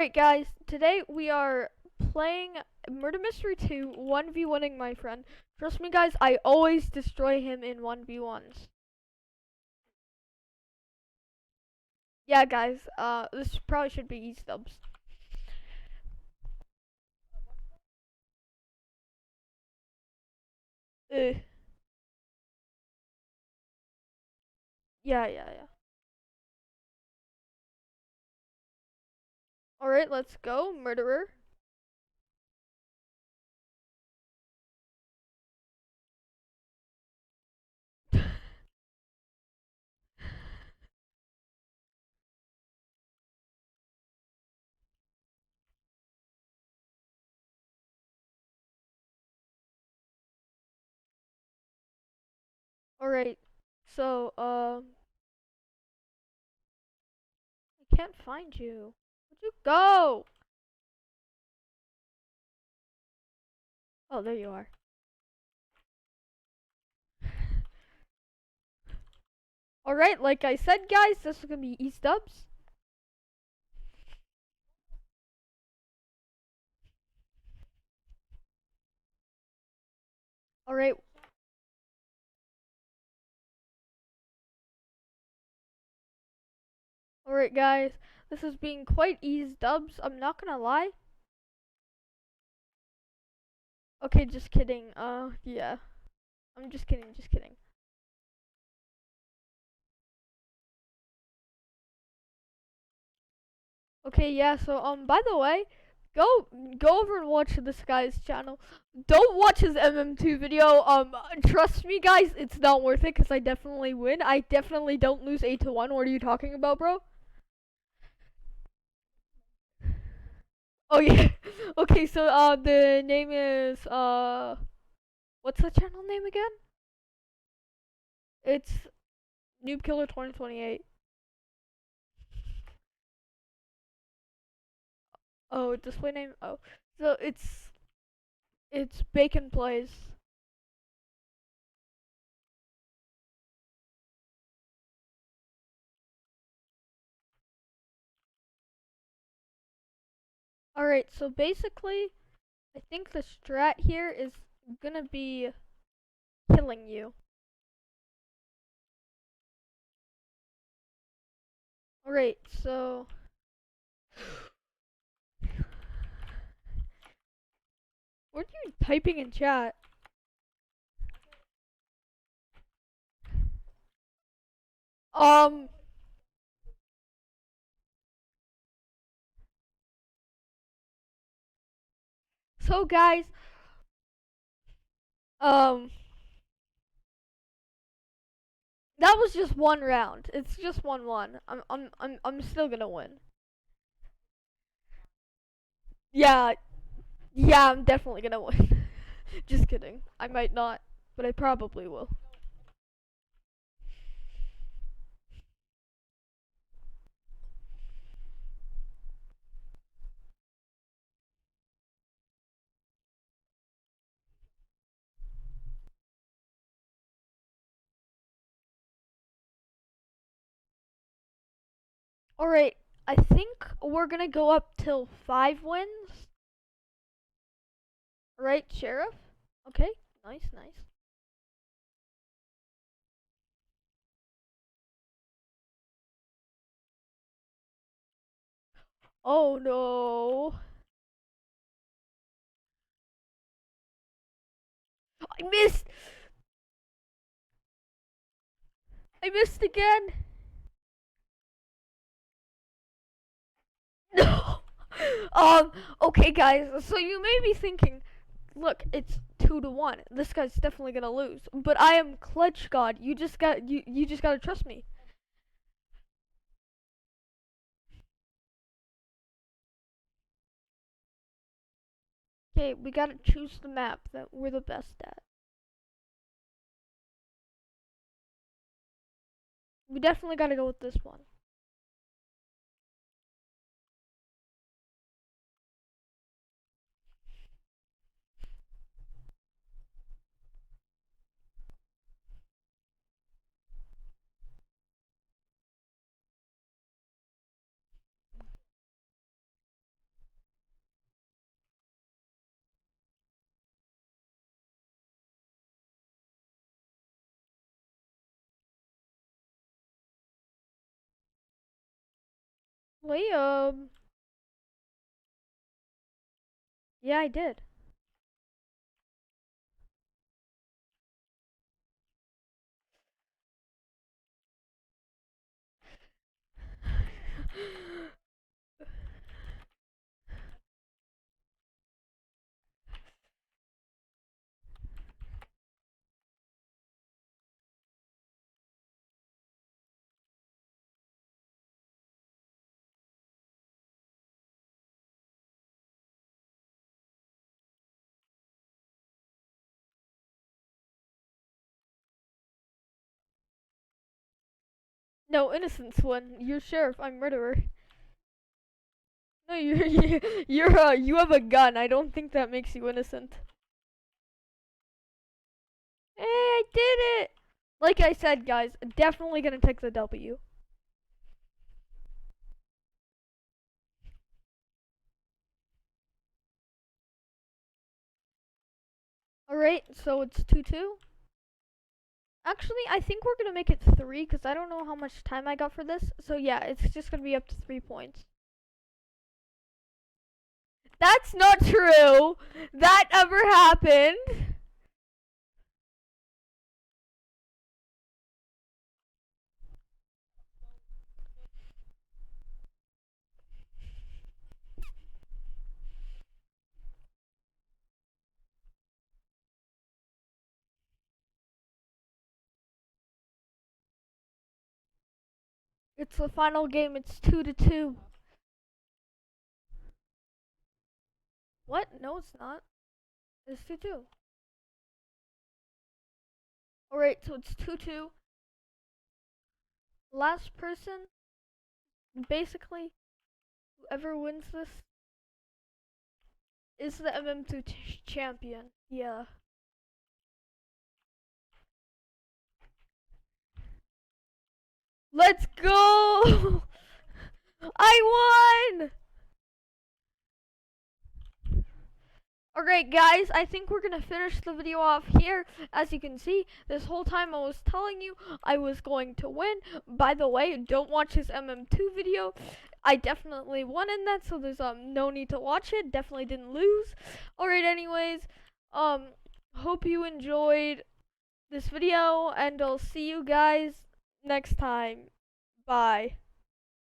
Alright guys, today we are playing Murder Mystery 2 1v1ing my friend. Trust me guys, I always destroy him in 1v1s. Yeah guys, this probably should be E-stubs. Uh, yeah. Alright, let's go, murderer. Alright, so, I can't find you. Where'd you go? Oh, there you are. Alright, like I said guys, this is gonna be E-stubs. Alright, alright guys, this is being quite E-stubs, I'm not gonna lie. Okay, just kidding. Yeah. I'm just kidding, just kidding. Okay, yeah, so, by the way, go over and watch this guy's channel. Don't watch his MM2 video. Trust me, guys, it's not worth it, because I definitely win. I definitely don't lose 8-1. What are you talking about, bro? Oh, yeah. Okay, so, the name is, what's the channel name again? It's Noob Killer 2028. Oh, display name? Oh. So, it's Bacon Plays. Alright, so basically, I think the strat here is gonna be killing you. Alright, so. What are you typing in chat? Um. So, guys, um. That was just one round. It's just 1-1. I'm still gonna win. Yeah, yeah, I'm definitely gonna win. Just kidding. I might not, but I probably will. Alright, I think we're gonna go up till 5 wins. Right, Sheriff? Okay, nice. Oh no. I missed! I missed again! No! Okay guys, so you may be thinking, look, it's 2-1. This guy's definitely gonna lose. But I am Clutch God. You just gotta trust me. Okay, we gotta choose the map that we're the best at. We definitely gotta go with this one. Liam. Yeah, I did. No, innocence one. You're sheriff. I'm murderer. No, you have a gun. I don't think that makes you innocent. Hey, I did it! Like I said, guys, definitely gonna take the W. Alright, so it's 2-2. Actually, I think we're gonna make it 3 because I don't know how much time I got for this. So yeah, it's just gonna be up to 3 points. That's not true! That ever happened! It's the final game, it's 2-2. What? No, it's not. It's 2-2. Alright, so it's 2-2. Last person, basically, whoever wins this is the MM2 champion. Yeah. Let's go! I won! Alright guys, I think we're gonna finish the video off here. As you can see, this whole time I was telling you I was going to win. By the way, don't watch this MM2 video. I definitely won in that, so there's no need to watch it. Definitely didn't lose. Alright, anyways, hope you enjoyed this video, and I'll see you guys next time. Bye.